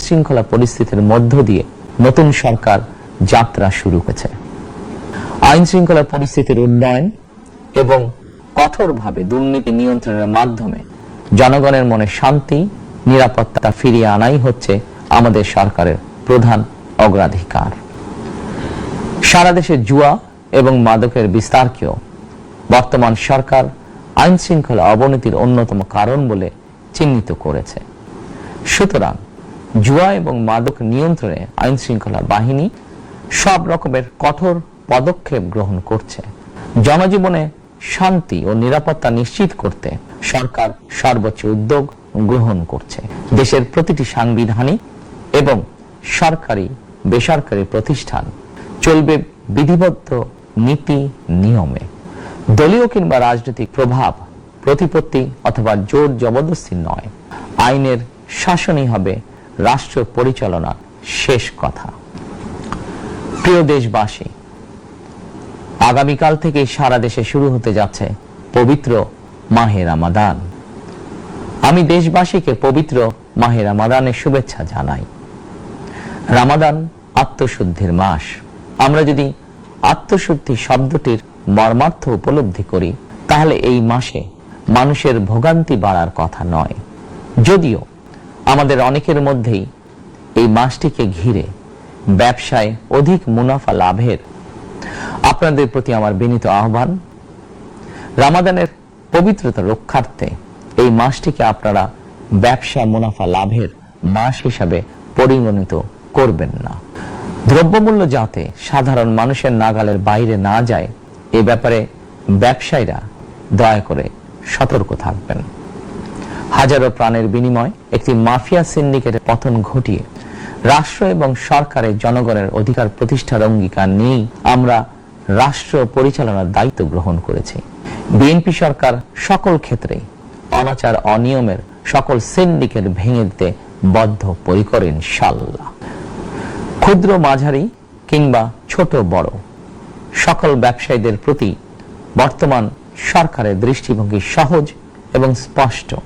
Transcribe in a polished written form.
শৃঙ্খলা পরিস্থিতির মধ্য দিয়ে নতুন সরকার যাত্রা শুরু করেছে। আইন শৃঙ্খলা পরিস্থিতির উন্নয়ন এবং কঠোরভাবে দুর্নীতি নিয়ন্ত্রণের মাধ্যমে জনগণের মনে শান্তি নিরাপত্তা ফিরিয়ে আনাই হচ্ছে আমাদের সরকারের প্রধান অগ্রাধিকার। সারা দেশে জুয়া এবং মাদকের বিস্তারকেও বর্তমান সরকার আইন শৃঙ্খলা অবনতির অন্যতম কারণ বলে চিহ্নিত করেছে। সুতরাং জুয়া এবং মাদক নিয়ন্ত্রণে আইন শৃঙ্খলা বাহিনী সব রকমের কঠোর পদক্ষেপ গ্রহণ করছে। জনজীবনে শান্তি ও নিরাপত্তা নিশ্চিত করতে সরকার সর্বোচ্চ উদ্যোগ গ্রহণ করছে। দেশের প্রতিটি সাংবিধানিক এবং সরকারি বেসরকারি প্রতিষ্ঠান চলবে বিধিবদ্ধ নীতি নিয়মে। দলীয় কিংবা রাজনৈতিক প্রভাব প্রতিপত্তি অথবা জোর জবরদস্তি নয়, আইনের শাসনই হবে রাষ্ট্র পরিচালনার শেষ কথা। প্রিয় দেশবাসী, আগামীকাল থেকে সারা দেশে শুরু হতে যাচ্ছে পবিত্র মাহে রমাদান। আমি দেশবাসীকে পবিত্র মাহে রমাদানের শুভেচ্ছা জানাই। রমাদান আত্মশুদ্ধির মাস। আমরা যদি আত্মশুদ্ধি শব্দটির মর্মার্থ উপলব্ধি করি তাহলে এই মাসে মানুষের ভোগান্তি বাড়ার কথা নয়। যদিও আমাদের অনেকের মধ্যেই এই মাসটিকে ঘিরে ব্যবসায় অধিক মুনাফা লাভের আপনাদের প্রতি আমার বিনীত আহ্বান, রমাদানের পবিত্রতা রক্ষার্থে এই মাসটিকে আপনারা ব্যবসা মুনাফা লাভের মাস হিসাবে পরিগণিত করবেন না। দ্রব্যমূল্য যাতে সাধারণ মানুষের নাগালের বাইরে না যায় এ ব্যাপারে ব্যবসায়ীরা দয়া করে সতর্ক থাকবেন। হাজারো প্রাণের বিনিময় একটি মাফিয়া সিন্ডিকেটের পতন ঘটিয়ে রাষ্ট্র এবং সরকারের জনগণের অধিকার প্রতিষ্ঠার অঙ্গীকার নিয়েই আমরা রাষ্ট্র পরিচালনার দায়িত্ব গ্রহণ করেছি। বিএনপি সরকার সকল ক্ষেত্রে অনাচার অনিয়মের সকল সিন্ডিকেট ভেঙে দিতে বদ্ধপরিকর ইনশাআল্লাহ। ক্ষুদ্র মাঝারি কিংবা ছোট বড় সকল ব্যবসায়ীদের প্রতি বর্তমান সরকারের দৃষ্টিভঙ্গি সহজ এবং স্পষ্ট।